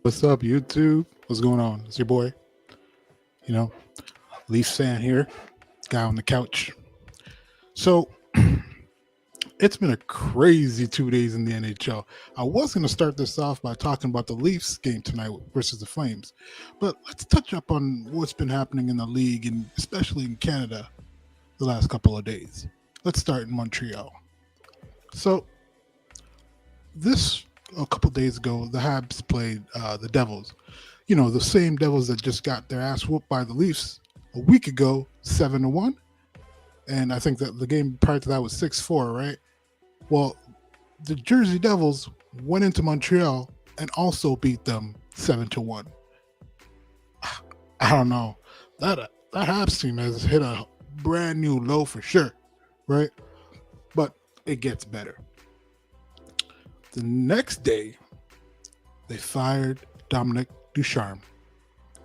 What's up, YouTube? What's going on? It's your boy, you know, Leaf fan here, guy on the couch. So it's been a crazy 2 days in the NHL. I was going to start this off by talking about the Leafs game tonight versus the Flames, but let's touch up on what's been happening in the league and especially in Canada the last couple of days. Let's start in Montreal. So this a couple days ago, the Habs played the Devils. You know, the same Devils that just got their ass whooped by the Leafs a week ago, 7-1. And I think that the game prior to that was 6-4, right? Well, the Jersey Devils went into Montreal and also beat them 7-1. I don't know. That Habs team has hit a brand new low for sure, right? But it gets better. The next day, they fired Dominic Ducharme.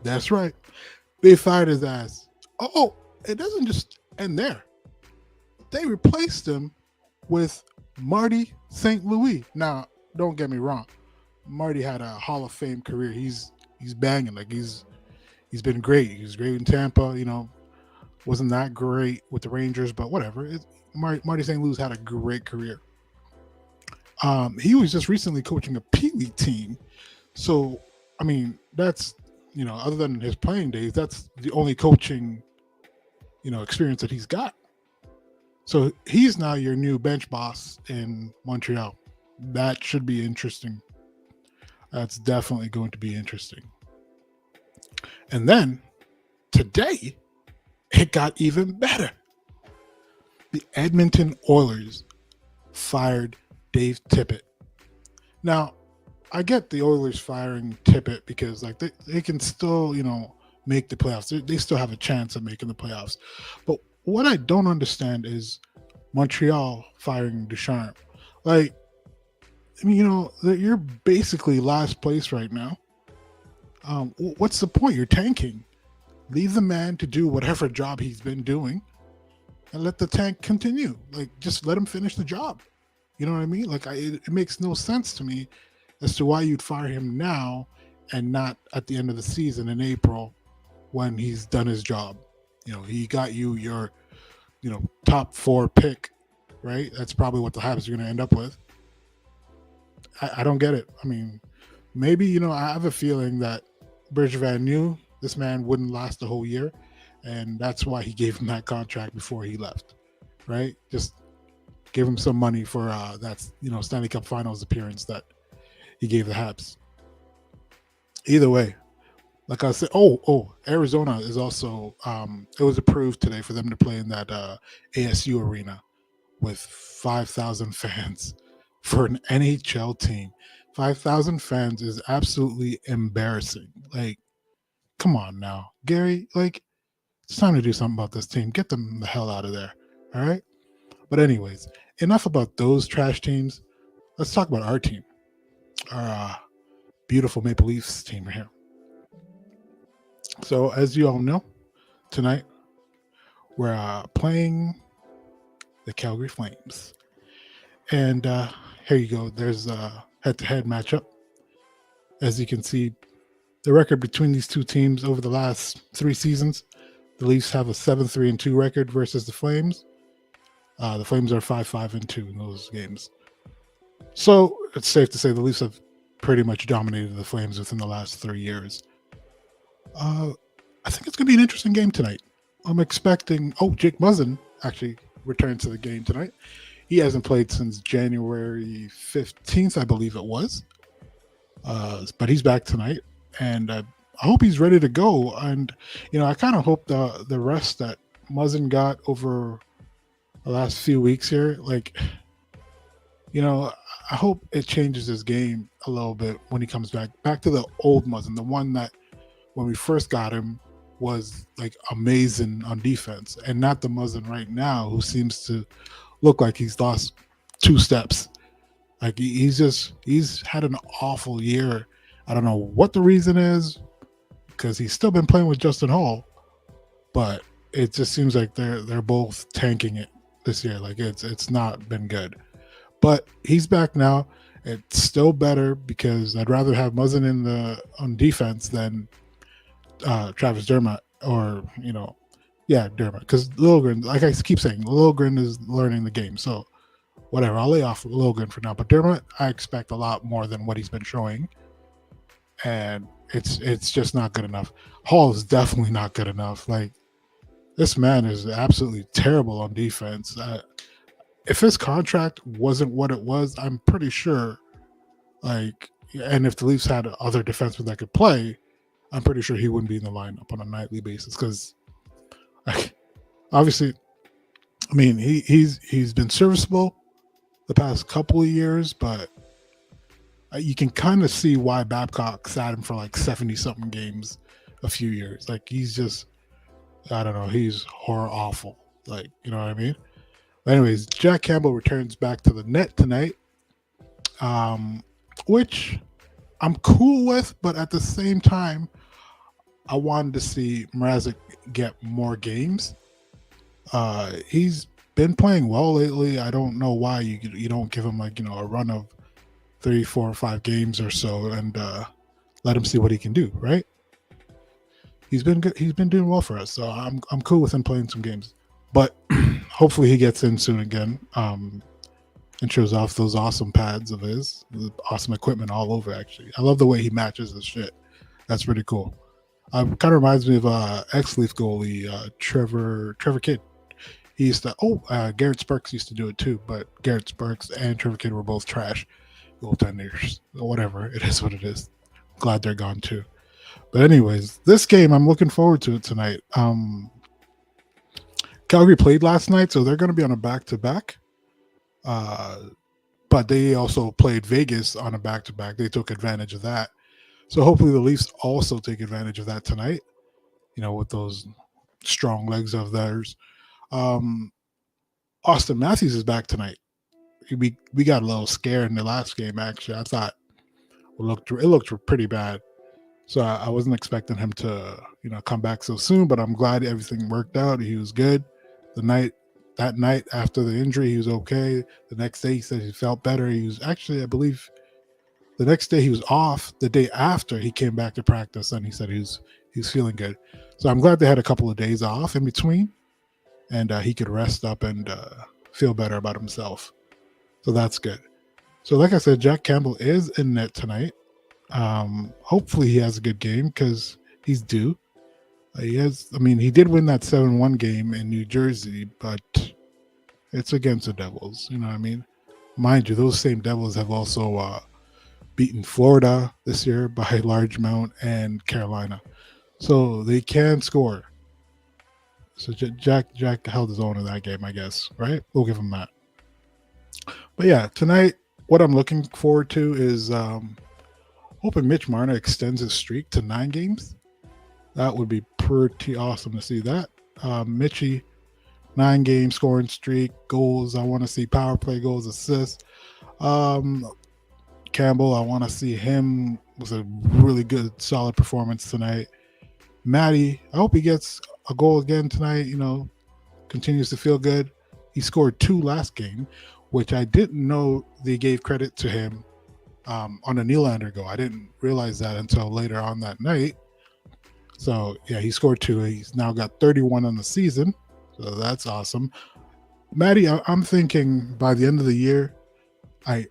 That's right. They fired his ass. Oh, it doesn't just end there. They replaced him with Marty St. Louis. Now, don't get me wrong. Marty had a Hall of Fame career. He's banging. Like he's been great. He was great in Tampa. You know, wasn't that great with the Rangers, but whatever. Marty St. Louis had a great career. He was just recently coaching a Pee Wee team. So, I mean, that's, other than his playing days, that's the only coaching, experience that he's got. So he's now your new bench boss in Montreal. That should be interesting. That's definitely going to be interesting. And then today, it got even better. The Edmonton Oilers fired Dave Tippett. Now, I get the Oilers firing Tippett because they can still, make the playoffs. They still have a chance of making the playoffs. But what I don't understand is Montreal firing Ducharme. You're basically last place right now. What's the point? You're tanking. Leave the man to do whatever job he's been doing and let the tank continue. Just let him finish the job. You know what I mean? It makes no sense to me as to why you'd fire him now and not at the end of the season in April when he's done his job. He got you your, top 4 pick, right? That's probably what the Habs are going to end up with. I don't get it. I mean, maybe, I have a feeling that Bergevin knew this man wouldn't last the whole year, and that's why he gave him that contract before he left, right? Just give him some money for that, Stanley Cup Finals appearance that he gave the Habs. Either way, like I said, Arizona is also, it was approved today for them to play in that ASU arena with 5,000 fans for an NHL team. 5,000 fans is absolutely embarrassing. Come on now, Gary, it's time to do something about this team. Get them the hell out of there, all right? But anyways, enough about those trash teams. Let's talk about our team, our beautiful Maple Leafs team right here. So, as you all know, tonight we're playing the Calgary Flames. And here you go. There's a head-to-head matchup. As you can see, the record between these two teams over the last 3 seasons, the Leafs have a 7-3-2 record versus the Flames. The Flames are 5-5-2 in those games. So it's safe to say the Leafs have pretty much dominated the Flames within the last 3 years. I think it's going to be an interesting game tonight. I'm expecting... Jake Muzzin actually returned to the game tonight. He hasn't played since January 15th, I believe it was. But he's back tonight. And I hope he's ready to go. And, I kind of hope the rest that Muzzin got over the last few weeks here, I hope it changes his game a little bit when he comes back to the old Muzzin, the one that when we first got him was amazing on defense, and not the Muzzin right now who seems to look like he's lost 2 steps. He's had an awful year. I don't know what the reason is, because he's still been playing with Justin Hall, but it just seems like they're both tanking it this year. It's not been good. But he's back now, It's still better because I'd rather have Muzzin in the on defense than Travis Dermott or yeah, Dermott, because Lilligren, like I keep saying, Lilligren is learning the game. So whatever, I'll lay off Lilligren for now. But Dermott, I expect a lot more than what he's been showing, and it's just not good enough. Hall is definitely not good enough. Like, this man is absolutely terrible on defense. If his contract wasn't what it was, I'm pretty sure, like, and if the Leafs had other defensemen that could play, I'm pretty sure he wouldn't be in the lineup on a nightly basis because, like, obviously, I mean, he's been serviceable the past couple of years, but you can kind of see why Babcock sat him for like 70 something games a few years. Like, he's just, I don't know, he's horror awful. Like, you know what I mean? But anyways, Jack Campbell returns back to the net tonight, which I'm cool with, but at the same time, I wanted to see Mrazek get more games. He's been playing well lately. I don't know why you don't give him, like, a run of 3, 4, or 5 games or so and let him see what he can do. Right? He's been good. He's been doing well for us, so I'm cool with him playing some games. But hopefully he gets in soon again and shows off those awesome pads of his, the awesome equipment all over. Actually, I love the way he matches his shit. That's pretty cool. Kind of reminds me of ex-Leaf goalie Trevor Kidd. He used to. Garrett Sparks used to do it too, but Garrett Sparks and Trevor Kidd were both trash goaltenders. Whatever, it is what it is. Glad they're gone too. But anyways, this game, I'm looking forward to it tonight. Calgary played last night, so they're going to be on a back-to-back. But they also played Vegas on a back-to-back. They took advantage of that. So hopefully the Leafs also take advantage of that tonight, with those strong legs of theirs. Austin Matthews is back tonight. We got a little scared in the last game, actually. I thought it looked pretty bad. So I wasn't expecting him to, come back so soon, but I'm glad everything worked out. He was good. That night after the injury, he was okay. The next day, he said he felt better. He was actually, I believe, the next day he was off. The day after, he came back to practice, and he said he was feeling good. So I'm glad they had a couple of days off in between, and he could rest up and feel better about himself. So that's good. So like I said, Jack Campbell is in net tonight. Hopefully he has a good game because he's due. He did win that 7-1 game in New Jersey, but it's against the Devils. You know what I mean? Mind you, those same Devils have also beaten Florida this year by a large amount and Carolina. So they can score. So Jack held his own in that game, I guess, right? We'll give him that. But yeah, tonight, what I'm looking forward to is hoping Mitch Marner extends his streak to 9 games. That would be pretty awesome to see that. Mitchie, 9-game scoring streak, goals. I want to see power play goals, assists. Campbell, I want to see him with a really good, solid performance tonight. Matty, I hope he gets a goal again tonight, continues to feel good. He scored 2 last game, which I didn't know they gave credit to him on a Nylander goal. I didn't realize that until later on that night. So, yeah, he scored 2. He's now got 31 on the season. So that's awesome. Matty, I'm thinking by the end of the year, is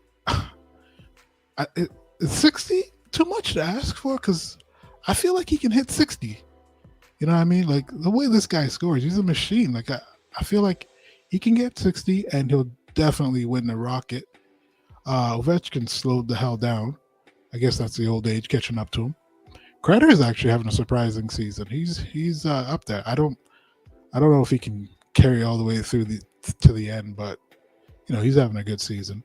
60 too much to ask for? Because I feel like he can hit 60. You know what I mean? Like, the way this guy scores, he's a machine. Like, I feel like he can get 60 and he'll definitely win the Rocket. Ovechkin slowed the hell down. I guess that's the old age catching up to him. Kreider is actually having a surprising season. He's up there. I don't know if he can carry all the way through to the end, but he's having a good season.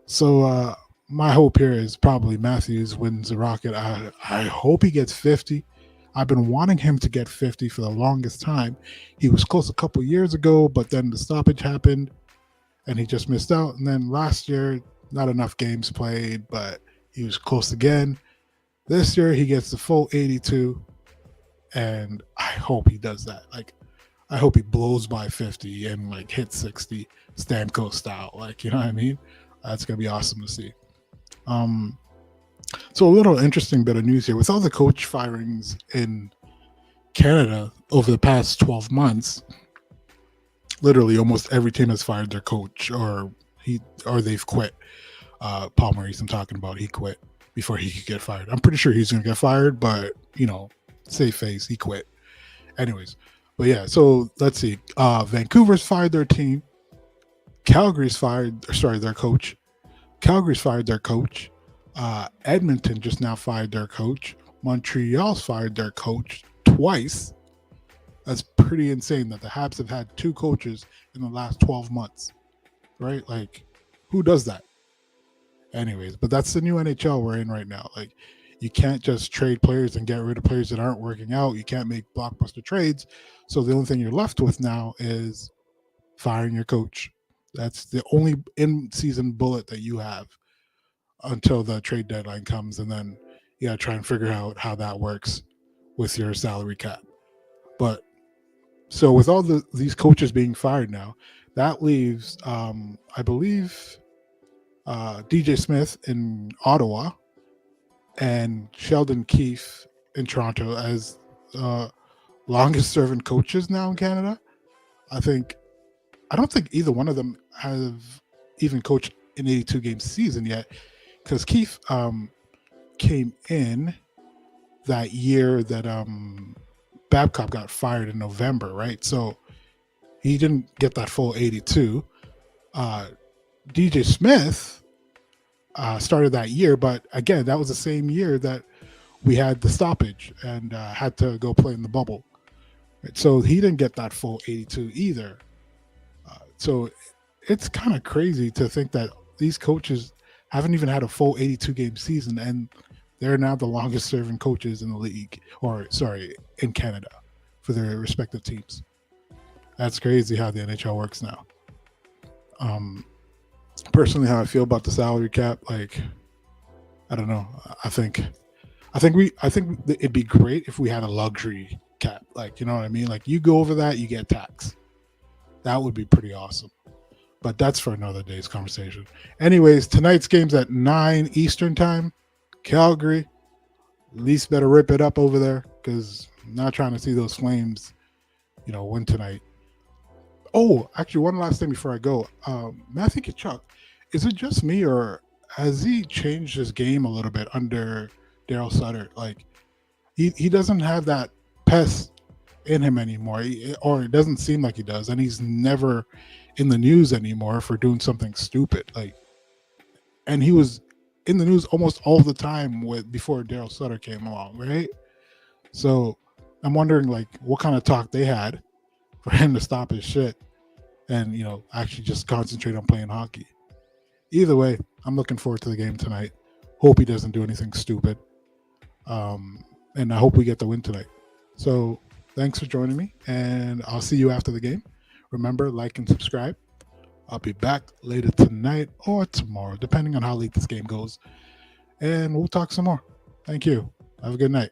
So my hope here is probably Matthews wins the Rocket. I hope he gets 50. I've been wanting him to get 50 for the longest time. He was close a couple years ago, but then the stoppage happened, and he just missed out. And then last year, not enough games played, but he was close again. This year, he gets the full 82, and I hope he does that. Like, I hope he blows by 50 and hits 60 Stamkos style. You know what I mean? That's gonna be awesome to see. Um, so a little interesting bit of news here. With all the coach firings in Canada over the past 12 months, literally almost every team has fired their coach or they've quit. Paul Maurice, I'm talking about, he quit before he could get fired. I'm pretty sure he's going to get fired, but safe face, he quit. Anyways, but yeah, so let's see. Vancouver's fired their team. Their coach. Calgary's fired their coach. Edmonton just now fired their coach. Montreal's fired their coach twice. That's pretty insane that the Habs have had two coaches in the last 12 months, right? Like, who does that? Anyways, but that's the new NHL we're in right now. Like, you can't just trade players and get rid of players that aren't working out. You can't make blockbuster trades. So the only thing you're left with now is firing your coach. That's the only in-season bullet that you have until the trade deadline comes, and then you got to try and figure out how that works with your salary cap. But so with all these coaches being fired now, that leaves, I believe, DJ Smith in Ottawa and Sheldon Keefe in Toronto as longest serving coaches now in Canada. I don't think either one of them have even coached an 82 game season yet, because Keefe came in that year that Babcock got fired in November, right? So he didn't get that full 82. DJ Smith started that year, but again, that was the same year that we had the stoppage and had to go play in the bubble. Right? So he didn't get that full 82 either. So it's kind of crazy to think that these coaches haven't even had a full 82 game season, and they're now the longest serving coaches in the league, in Canada for their respective teams. That's crazy how the NHL works now. Personally, how I feel about the salary cap, like, I don't know. I think it'd be great if we had a luxury cap. Like, you know what I mean? Like, you go over that, you get taxed. That would be pretty awesome. But that's for another day's conversation. Anyways, tonight's game's at 9 Eastern time. Calgary. Leafs better rip it up over there, because I'm not trying to see those Flames, win tonight. Oh, actually, one last thing before I go. Matthew Tkachuk, is it just me, or has he changed his game a little bit under Daryl Sutter? Like, he doesn't have that pest in him anymore, or it doesn't seem like he does, and he's never in the news anymore for doing something stupid. Like, and he was in the news almost all the time before Daryl Sutter came along, right? So I'm wondering, like, what kind of talk they had for him to stop his shit and actually just concentrate on playing hockey. Either way, I'm looking forward to the game tonight. Hope he doesn't do anything stupid, and I hope we get the win tonight. So thanks for joining me, and I'll see you after the game. Remember, like and subscribe. I'll be back later tonight or tomorrow, depending on how late this game goes, and we'll talk some more. Thank you. Have a good night.